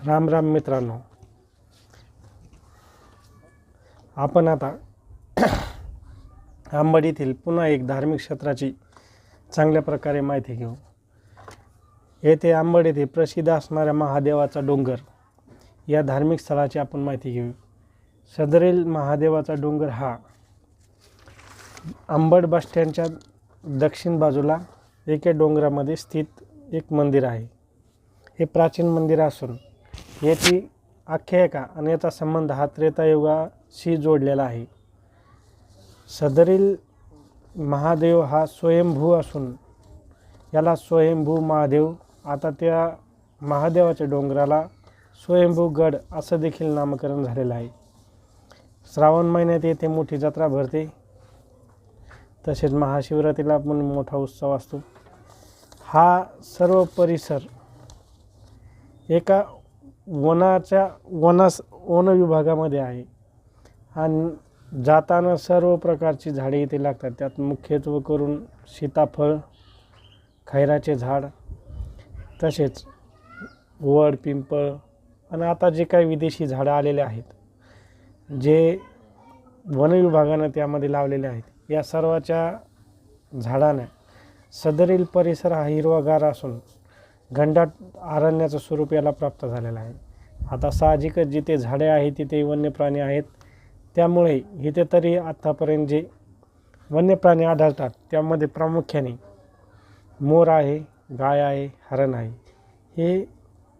राम राम मित्रांनो, आपण आता अंबड येथील पुन्हा एक धार्मिक क्षेत्राची चांगल्या प्रकारे माहिती घेऊ. येथे अंबड येथे प्रसिद्ध असणाऱ्या महादेवाचा डोंगर या धार्मिक स्थळाची आपण माहिती घेऊ. सदरील महादेवाचा डोंगर हा अंबड बस स्टँडच्या दक्षिण बाजूला एका डोंगरामध्ये स्थित एक मंदिर आहे. हे प्राचीन मंदिर असून याची आख्यायिका आणि याचा संबंध हा त्रेतायुगाशी जोडलेला आहे. सदरील महादेव हा स्वयंभू असून याला स्वयंभू महादेव, आता त्या महादेवाच्या डोंगराला स्वयंभू गड असं देखील नामकरण झालेलं आहे. श्रावण महिन्यात येथे मोठी जत्रा भरते, तसेच महाशिवरात्रीला पण मोठा उत्सव असतो. हा सर्व परिसर एका वन विभागामध्ये आहे आणि जाताना सर्व प्रकारची झाडे इथे लागतात. त्यात मुख्यत्वे करून सीताफळ, खैराचे झाड, तसेच वड, पिंपळ आणि आता जे काही विदेशी झाडं आलेले आहेत, जे वन विभागानं त्यामध्ये लावलेले आहेत, या सर्वाच्या झाडाने सदरील परिसर हा हिरवागार असून घनदाट अरण्याचं स्वरूप याला प्राप्त झालेलं आहे. आता साहजिकच जिथे झाडे आहेत तिथे वन्य प्राणी आहेत, त्यामुळे इथे तरी आत्तापर्यंत जे वन्य प्राणी आढळतात त्यामध्ये प्रामुख्याने मोर आहे, गाय आहे, हरण आहे. हे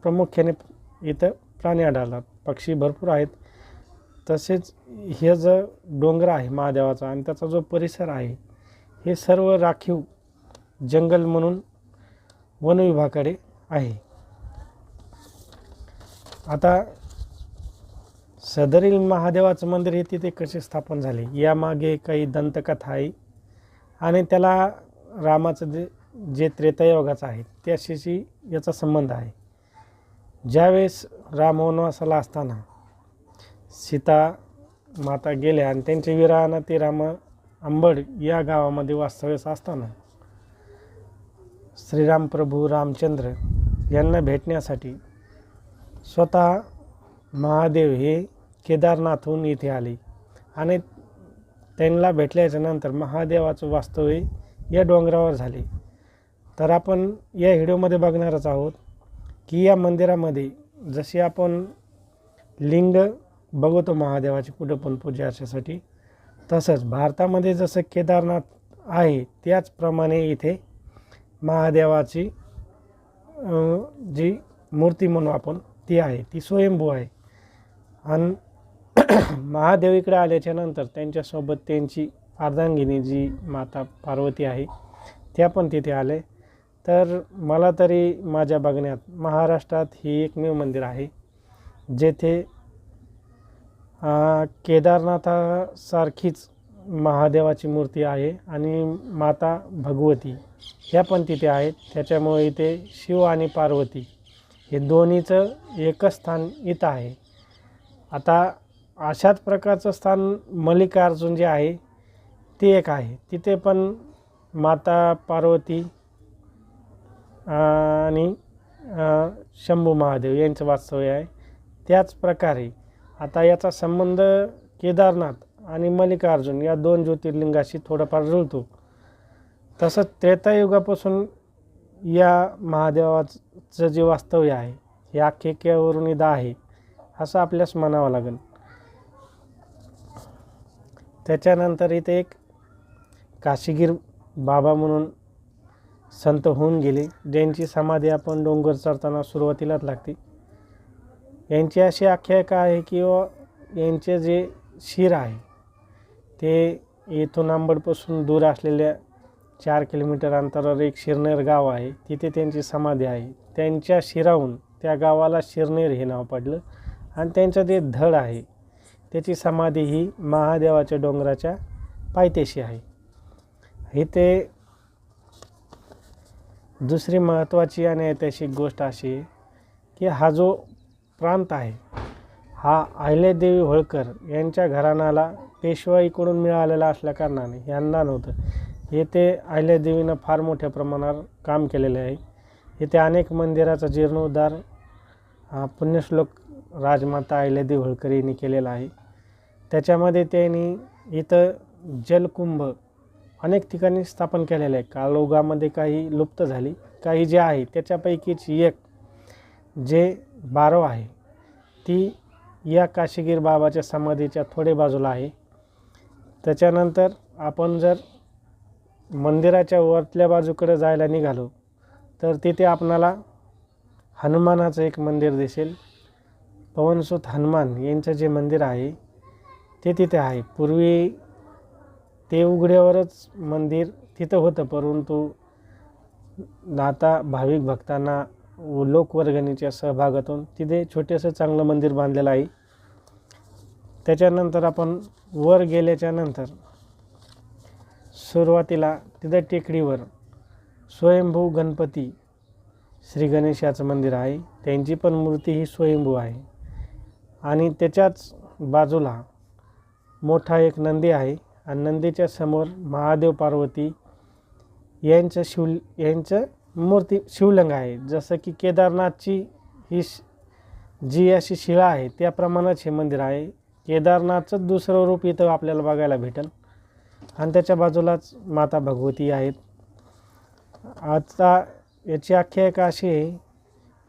प्रामुख्याने इथं प्राणी आढळतात. पक्षी भरपूर आहेत. तसेच हे जो डोंगर आहे महादेवाचा आणि त्याचा जो परिसर आहे, हे सर्व राखीव जंगल म्हणून वन विभागाकडे आहे. आता सदरील महादेवाचं मंदिर हे तिथे कसे स्थापन झाले यामागे काही दंतकथा आहे आणि त्याला रामाचं जे त्रेतायुगाचं आहे त्याशी याचा संबंध आहे. ज्यावेळेस राम वनवासाला असताना सीता माता गेल्या आणि त्यांच्या विरहानं ते राम अंबड या गावामध्ये वास्तव्यास असताना श्रीराम प्रभू रामचंद्र यांना भेटण्यासाठी स्वतः महादेव हे केदारनाथहून इथे आले आणि त्यांना भेटल्याच्या नंतर महादेवाचं वास्तव्य या डोंगरावर झाले. तर आपण या व्हिडिओमध्ये बघणारच आहोत की या मंदिरामध्ये जशी आपण लिंग बघतो महादेवाची कुठं पण पूजा अर्चेसाठी, तसंच भारतामध्ये जसं केदारनाथ आहे त्याचप्रमाणे इथे महादेवाची जी मूर्ती म्हणू आपण ती आहे, ती स्वयंभू आहे. आणि महादेव इकडे आल्याच्या नंतर त्यांच्यासोबत त्यांची अर्धांगिनी जी माता पार्वती आहे त्या पण तिथे आले. तर मला तरी माझ्या बघण्यात महाराष्ट्रात ही एकमेव मंदिर आहे जेथे केदारनाथासारखीच महादेवाची मूर्ती आहे आणि माता भगवती ह्या पण तिथे आहेत. त्याच्यामुळे इथे शिव आणि पार्वती हे दोन्हीचं एकच स्थान इथं आहे. आता अशाच प्रकारचं स्थान मल्लिकार्जुन जे आहे ते एक आहे, तिथे पण माता पार्वती आणि शंभू महादेव यांचं वास्तव्य आहे. त्याच प्रकारे आता याचा संबंध केदारनाथ आणि मल्लिकार्जुन या दोन ज्योतिर्लिंगाशी थोडाफार जुळतो. तसंच त्रेतायुगापासून या महादेवाचं जे वास्तव्य आहे हे आख्यायिकेवरून इथं आहे असं आपल्यास म्हणावं लागेल. त्याच्यानंतर इथे एक काशीगीर बाबा म्हणून संत होऊन गेले, ज्यांची समाधी आपण डोंगर चढताना सुरुवातीलाच लागते. यांची अशी आख्यायिका आहे की यांचे जे शिर आहे ते येथून अंबडपासून दूर असलेल्या 4 किलोमीटर अंतरावर एक शिरनेर गाव आहे, तिथे त्यांची समाधी आहे. त्यांच्या शिराहून त्या गावाला शिरनेर हे नाव पडलं आणि त्यांचं जे धड आहे त्याची समाधी ही महादेवाच्या डोंगराच्या पायथ्याशी आहे. इथे दुसरी महत्त्वाची आणि ऐतिहासिक गोष्ट अशी आहे की हा जो प्रांत आहे हा अहिल्यादेवी होळकर यांच्या घराण्याला पेशवाईकडून मिळालेला असल्या कारणाने यांना नव्हतं. येथे अहिल्यादेवीनं फार मोठ्या प्रमाणावर काम केलेले आहे. येथे अनेक मंदिराचा जीर्णोद्धार हा पुण्यश्लोक राजमाता अहिल्यादेवी होळकर यांनी केलेला आहे. त्याच्यामध्ये त्यांनी इथं जलकुंभ अनेक ठिकाणी स्थापन केलेलं आहे. काळोगामध्ये काही लुप्त झाली, काही जे आहे त्याच्यापैकीच एक जे बारव आहे ती या काशीगीर बाबाच्या समाधीच्या थोडे बाजूला आहे. त्याच्यानंतर आपण जर मंदिराच्या वरल्या बाजूकडे जायला निघालो तर तिथे आपणाला हनुमानाचं एक मंदिर दिसेल. पवनसुत हनुमान यांचं जे मंदिर आहे ते तिथे आहे. पूर्वी ते उघड्यावरच मंदिर तिथं होतं, परंतु आता भाविक भक्तांना लोकवर्गणीच्या सहभागातून तिथे छोटेसं चांगलं मंदिर बांधलेलं आहे. त्याच्यानंतर आपण वर गेल्याच्या नंतर सुरुवातीला तिथं टेकडीवर स्वयंभू गणपती श्री गणेश याचं मंदिर आहे. त्यांची पण मूर्ती ही स्वयंभू आहे. आणि त्याच्याच बाजूला मोठा एक नंदी आहे आणि नंदीच्या समोर महादेव पार्वती यांचं मूर्ती शिवलिंग आहे. जसं की केदारनाथची ही जी अशी शिळा आहे त्याप्रमाणेच हे मंदिर आहे. केदारनाथचं दुसरं रूप इथं आपल्याला बघायला भेटेल. आणि त्याच्या बाजूलाच माता भगवती आहेत. आता याची आख्यायिका अशी आहे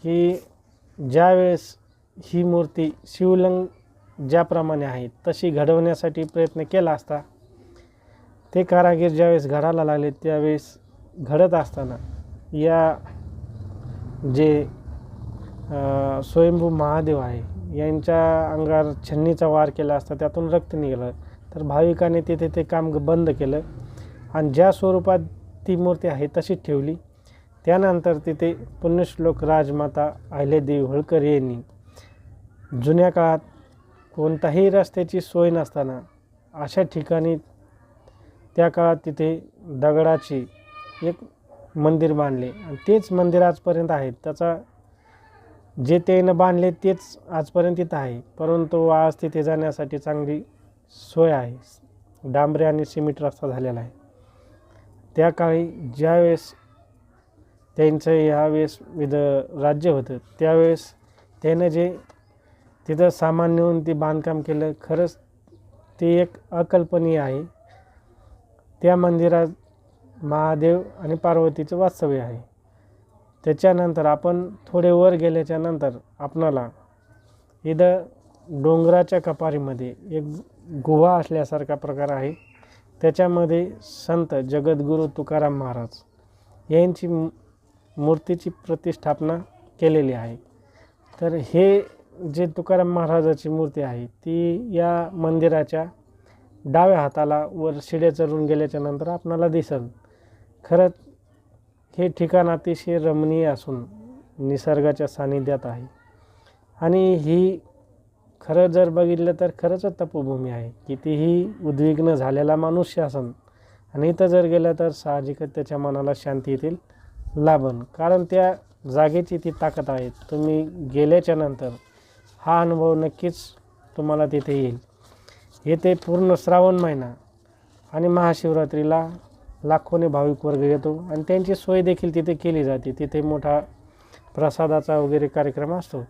की ज्यावेळेस ही मूर्ती शिवलिंग ज्याप्रमाणे आहे तशी घडवण्यासाठी प्रयत्न केला असता, ते कारागीर ज्यावेळेस घडायला लागले त्यावेळेस घडत असताना या जे स्वयंभू महादेव आहे यांच्या अंगावर छन्नीचा वार केला असता त्यातून रक्त निघालं. तर भाविकांनी तिथे ते काम बंद केलं आणि ज्या स्वरूपात ती मूर्ती आहे तशीच ठेवली. त्यानंतर तिथे पुण्यश्लोक राजमाता अहिल्यादेवी होळकर यांनी जुन्या काळात कोणताही रस्त्याची सोय नसताना अशा ठिकाणी त्या काळात तिथे दगडाची एक मंदिर बांधले आणि तेच मंदिर आजपर्यंत आहे. त्याचा जे त्यानं बांधले तेच आजपर्यंत तिथं आहे, परंतु आज तिथे जाण्यासाठी चांगली सोय आहे. डांबरे आणि सिमेंट रस्ता झालेला आहे. त्या काळी ज्यावेळेस त्यांचं यावेळेस राज्य होतं त्यावेळेस त्यानं जे तिथं सामान नेऊन ते बांधकाम केलं, खरंच ते एक अकल्पनीय आहे. त्या मंदिरात महादेव आणि पार्वतीचं वास्तव्य आहे. त्याच्यानंतर आपण थोडे वर गेल्याच्या नंतर आपणाला इथं डोंगराच्या कपारीमध्ये एक गुहा असल्यासारखा प्रकार आहे. त्याच्यामध्ये संत जगद्गुरू तुकाराम महाराज यांची मूर्तीची प्रतिष्ठापना केलेली आहे. तर हे जे तुकाराम महाराजाची मूर्ती आहे ती या मंदिराच्या डाव्या हाताला वर शिड्या चढून गेल्याच्या नंतर आपणाला दिसेल. खरंच हे ठिकाण अतिशय रमणीय असून निसर्गाच्या सानिध्यात आहे आणि ही खरं जर बघितलं तर खरंच तपोभूमी आहे. कितीही उद्विग्न झालेला मनुष्य असन आणि इथं जर गेलं तर साहजिकच त्याच्या मनाला शांती येतील लाभन, कारण त्या जागेची ती ताकद आहे. तुम्ही गेल्याच्या नंतर हा अनुभव नक्कीच तुम्हाला तिथे येईल. येथे पूर्ण श्रावण महिना आणि महाशिवरात्रीला लाखोने भाविक वर्ग येतो आणि त्यांची सोय देखील तिथे केली जाते. तिथे मोठा प्रसादाचा वगैरे कार्यक्रम असतो.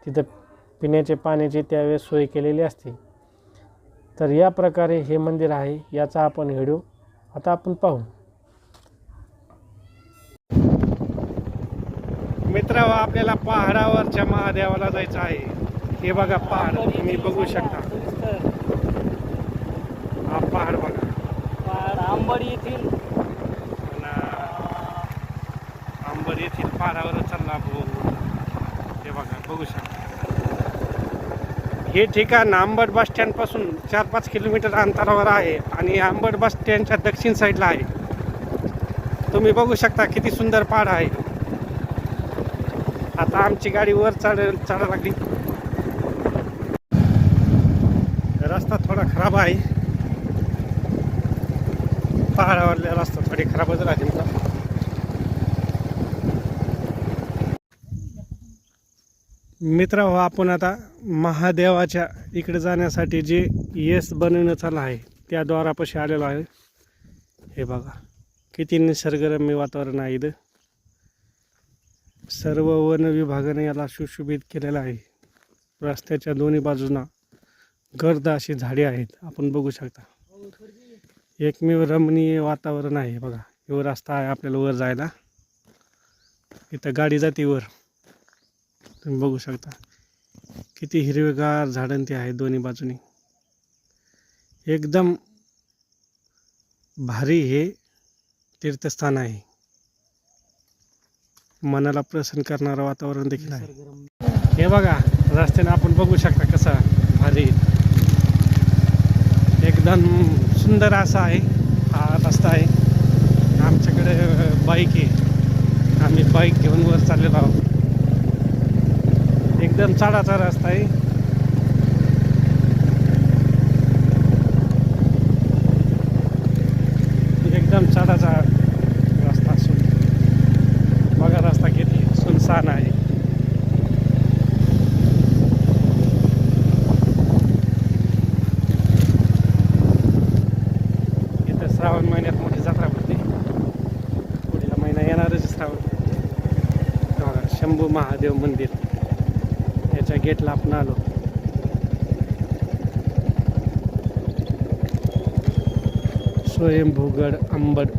तिथं पिण्याचे पाण्याची त्यावेळेस सोय केलेली असते. तर या प्रकारे हे मंदिर आहे. याचा आपण व्हिडिओ आता आपण पाहू. मित्रांनो, आपल्याला पहाडावरच्या महादेवाला जायचं आहे. हे बघा पहाड, तुम्ही बघू शकता. हा पहाड बघा, पहाड आंबड येथील अंबर येथील पहाडावर चालला आपण. हे बघा बघू शकता. हे ठिकाण अंबड बस स्टँडपासून 4-5 किलोमीटर अंतरावर आहे आणि अंबड बस स्टँडच्या दक्षिण साईडला आहे. तुम्ही बघू शकता किती सुंदर पहाड आहे. आता आमची गाडी वर चढायला लागली. रस्ता थोडा खराब आहे. पहाडावरला रस्ता थोडी खराबच राहते. मित्रांनो, आपण आता महादेवाच्या इकडे जाण्यासाठी जे येस बनवण्यात आलं आहे त्या द्वारापाशी आलेलो आहे. हे बघा किती निसर्गरम्य वातावरण आहे इथं. सर्व वन विभागाने याला सुशोभित केलेलं आहे. रस्त्याच्या दोन्ही बाजूंना गर्द अशी झाडे आहेत, आपण बघू शकता. एकमेव रमणीय वातावरण आहे. बघा, वर रस्ता आहे आपल्याला वर जायला. इथं गाडी जाते वर, तुम्ही बघू शकता. किती हिरवेगार झाडं ते आहेत दोन्ही बाजूनी. एकदम भारी हे तीर्थस्थान आहे. मनाला प्रसन्न करणारं वातावरण देखील आहे. हे बघा, रस्त्याने आपण बघू शकता कसा भारी एकदम सुंदर असा आहे हा रस्ता आहे. आमच्याकडे बाईक आहे, आम्ही बाईक घेऊन वर चाललेलो आहोत. एकदम चढाचा रस्ता आहे. एकदम चढाचा रस्ता असून बघा रस्ता किती सुनसान आहे. इथं श्रावण महिन्यात मोठी जत्रा भरते. पुढला महिना येणारच श्रावण. बघा, शंभू महादेव मंदिर, याच्या गेटला आपण आलो. स्वयंभूगड अंबड.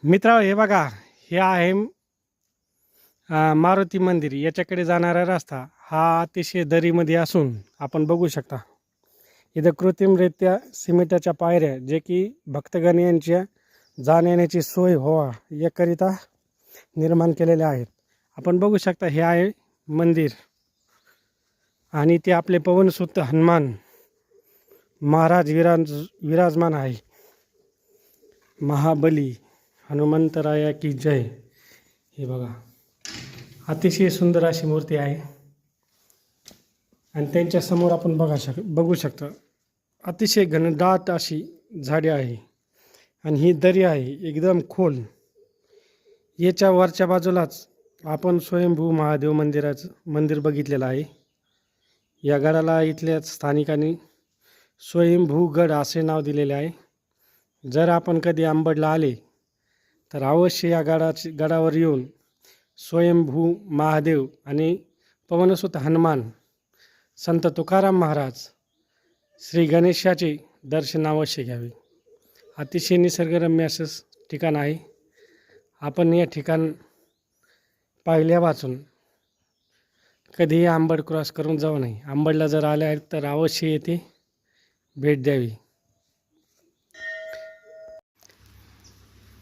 मित्रांनो, हे बघा, हे आहे मारुती मंदिर. याच्याकडे जाणारा रस्ता हा अतिशय दरीमध्ये असून आपण बघू शकता इथं कृत्रिमरित्या सिमेंटाच्या पायऱ्या, जे की भक्तगण यांच्या जाण्याची सोय व्हावा याकरिता निर्माण केलेल्या आहेत. आपण बघू शकता हे आहे मंदिर आणि ते आपले पवनसुत हनुमान महाराज विराजमान आहे. महाबली हनुमंतराया की जय. हे बघा, अतिशय सुंदर अशी मूर्ती आहे. आणि त्यांच्या समोर आपण बघू शकता अतिशय घनदाट अशी झाडे आहे आणि ही दरी आहे एकदम खोल. याच्या वरच्या बाजूलाच आपण स्वयंभू महादेव मंदिर बघितलेलं आहे. या गडाला इथल्या स्थानिकांनी स्वयंभूगड असे नाव दिलेले आहे. जर आपण कधी अंबडला आले तर अवश्य या गडावर येऊन स्वयंभू महादेव आणि पवनसुत हनुमान, संत तुकाराम महाराज, श्री गणेशाचे दर्शन अवश्य घ्यावे. अतिशय निसर्गरम्य असं ठिकाण आहे. आपण या ठिकाण पाहिल्या वाचून कधीही अंबड क्रॉस करून जाऊ नये. अंबडला जर आले आहेत तर अवश्य येथे भेट द्यावी.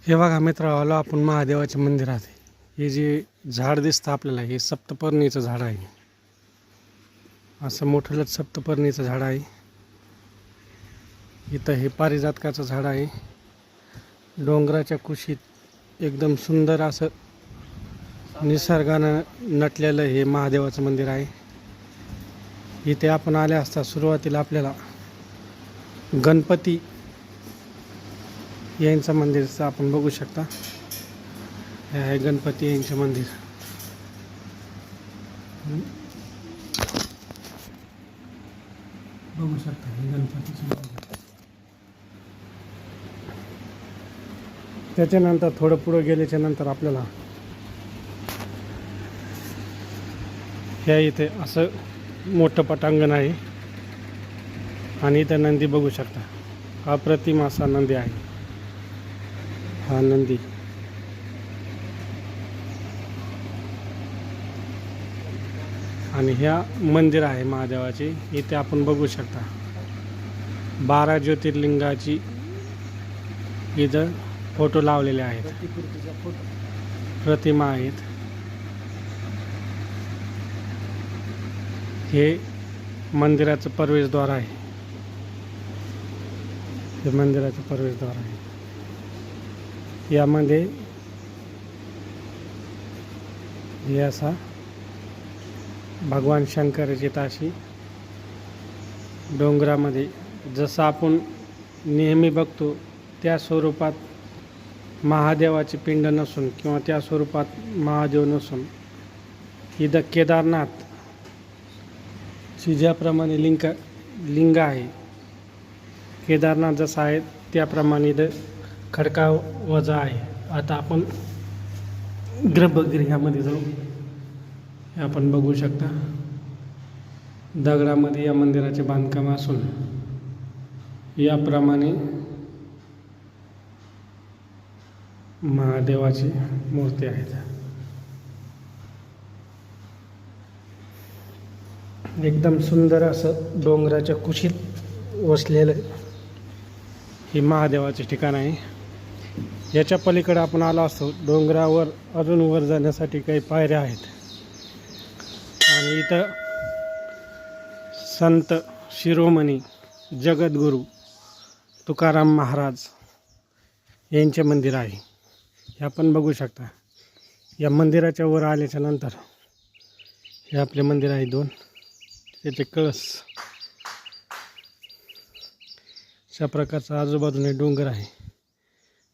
हे बघा मित्र, आलो आपण महादेवाच्या मंदिरात. हे जे झाड दिसतं आपल्याला, हे सप्तपर्णीचं झाड आहे. असं मोठंच सप्तपर्णीचं झाड आहे. इथं हे पारिजातकाचं झाड आहे. डोंगराच्या कुशीत एकदम सुंदर असं निसर्गानं नटलेलं हे महादेवाचं मंदिर आहे. इथे आपण आले असता सुरुवातीला आपल्याला गणपती यांचं मंदिरचं आपण बघू शकता. हे आहे गणपती यांचं मंदिर. बघू शकता हे गणपतीचं मंदिर. त्याच्यानंतर थोडं पुढं गेल्याच्या नंतर आपल्याला ह्या इथे असं मोठं पटांगण आहे आणि इथं नंदी बघू शकता. अप्रतिम असा नंदी आहे. हा नंदी आणि ह्या मंदिर आहे महादेवाचे. इथे आपण बघू शकता 12 ज्योतिर्लिंगाची इथं फोटो लावलेले आहेत, प्रतिमा आहेत. हे मंदिराचं प्रवेशद्वार आहे. हे मंदिराचं प्रवेशद्वार आहे. यामध्ये हे असा भगवान शंकराची ताशी डोंगरामध्ये जसं आपण नेहमी बघतो त्या स्वरूपात महादेवाचे पिंड नसून किंवा त्या स्वरूपात महादेव नसून इथं केदारनाथ ची ज्याप्रमाणे लिंग आहे, केदारनाथ जसं आहे त्याप्रमाणे इथं खडका वजा आहे. आता आपण गर्भगृहामध्ये जाऊ. हे आपण बघू शकता दगडामध्ये या मंदिराचे बांधकाम असून याप्रमाणे महादेवाची मूर्ती आहेत. एकदम सुंदर असं डोंगराच्या कुशीत वसलेलं हे महादेवाचे ठिकाण आहे. याच्या पलीकडे आपण आलो असतो. डोंगरावर अजून वर जाण्यासाठी काही पायऱ्या आहेत आणि इथं संत शिरोमणी जगद्गुरू तुकाराम महाराज यांचे मंदिर आहे. हे आपण बघू शकता. या मंदिराच्या वर आल्याच्या नंतर हे आपले मंदिर आहे 2. त्याचे कळस अशा प्रकारचा आजूबाजूने डोंगर आहे.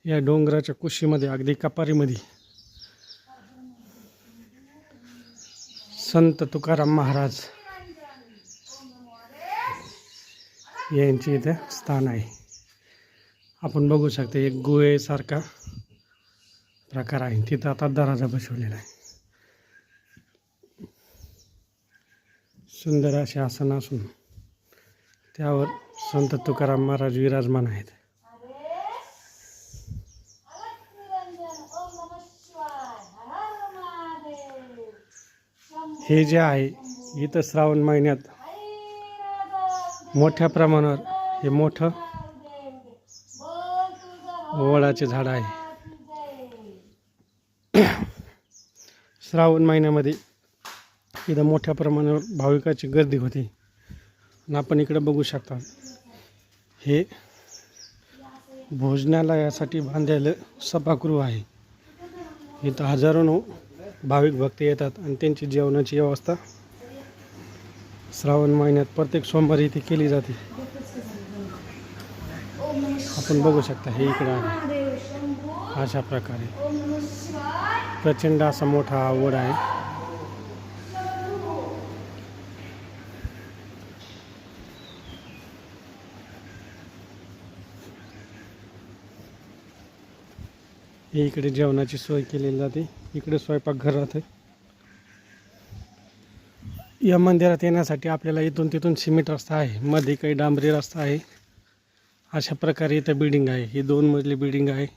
या डोंगराच्या कुशीमध्ये अगदी कपारीमध्ये संत तुकाराम महाराज यांचे इथे स्थान आहे. आपण बघू शकता एक गुहेसारखा प्रकार आहे. तिथं आता दरवाजा बसवलेला आहे. सुंदर असे आसन असून त्यावर संत तुकाराम महाराज विराजमान आहेत. हे जे आहे इथं श्रावण महिन्यात मोठ्या प्रमाणावर हे मोठं वडाचे झाड आहे. श्रावण महिन्यामध्ये इथं मोठ्या प्रमाणावर भाविकाची गर्दी होती. आणि आपण इकडे बघू शकता हे भोजनालयासाठी बांधलेलं सभागृह आहे. इथं हजारो भाविक भक्त येतात आणि त्यांची जेवणाची व्यवस्था श्रावण महिन्यात प्रत्येक सोमवारी इथे केली जाते. आपण बघू शकता हे इकडे आहे. अशा प्रकारे प्रचंड असा मोठा वड आहे. हे इकडे जेवणाची सोय केलेली जाते. इकडे स्वयंपाकघर राहते. या मंदिरात येण्यासाठी आपल्याला इथून तिथून सिमेंट रस्ता आहे. मध्ये काही डांबरी रस्ता आहे. अशा प्रकारे इथं बिल्डिंग आहे. ही 2 मजली बिल्डिंग आहे.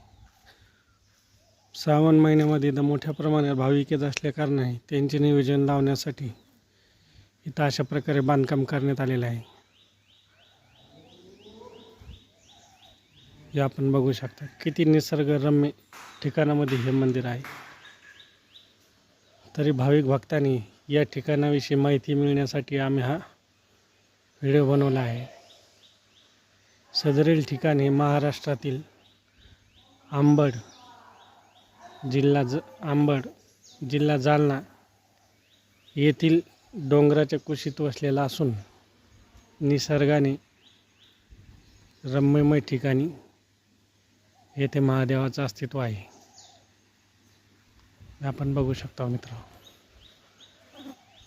श्रावण महिन्यामध्ये इथं मोठ्या प्रमाणात भाविक येत असल्या कारणाने त्यांचे नियोजन लावण्यासाठी इथं अशा प्रकारे बांधकाम करण्यात आलेलं आहे. हे आपण बघू शकता किती निसर्गरम्य ठिकाणामध्ये हे मंदिर आहे. तरी भाविक भक्तांनी या ठिकाणाविषयी माहिती मिळण्यासाठी आम्ही हा व्हिडिओ बनवला आहे. सदरील ठिकाण हे महाराष्ट्रातील अंबड जिल्हा जालना येथील डोंगराच्या कुशीत वसलेला असून निसर्गाने रम्यमय ठिकाणी येथे महादेवाचं अस्तित्व आहे. आपण बघू शकता मित्र.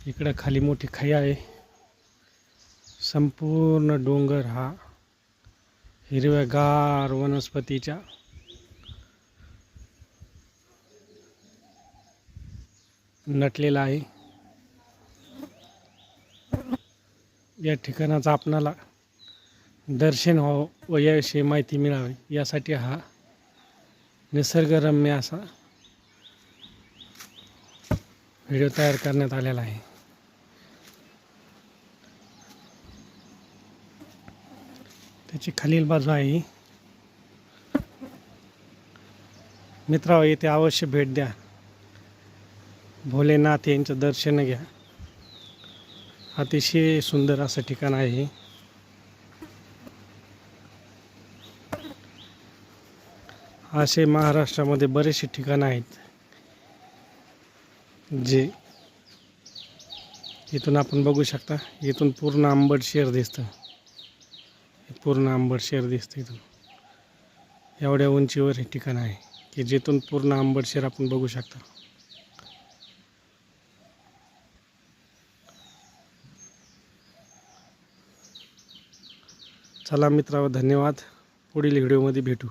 इकडं खाली मोठी खाई आहे. संपूर्ण डोंगर हा हिरव्यागार वनस्पतीच्या नटलेला आहे. या ठिकाणाचं आपणाला दर्शन व्हावं व याविषयी माहिती मिळावी यासाठी हा निसर्गरम्य असा व्हिडिओ तयार करण्यात आलेला आहे. त्याची खालील बाजू आहे. मित्रांनो येथे अवश्य भेट द्या. भोलेनाथ यांचं दर्शन घ्या. अतिशय सुंदर असं ठिकाण आहे. असे महाराष्ट्रामध्ये बरेचसे ठिकाणं आहेत जे इथून आपण बघू शकता. इथून पूर्ण अंबड शहर दिसतं. पूर्ण अंबड शहर दिसतं इथून. एवढ्या उंचीवर हे ठिकाण आहे की जिथून पूर्ण अंबड शहर आपण बघू शकता. चला मित्रांनो, धन्यवाद. पुढील व्हिडिओमध्ये भेटू.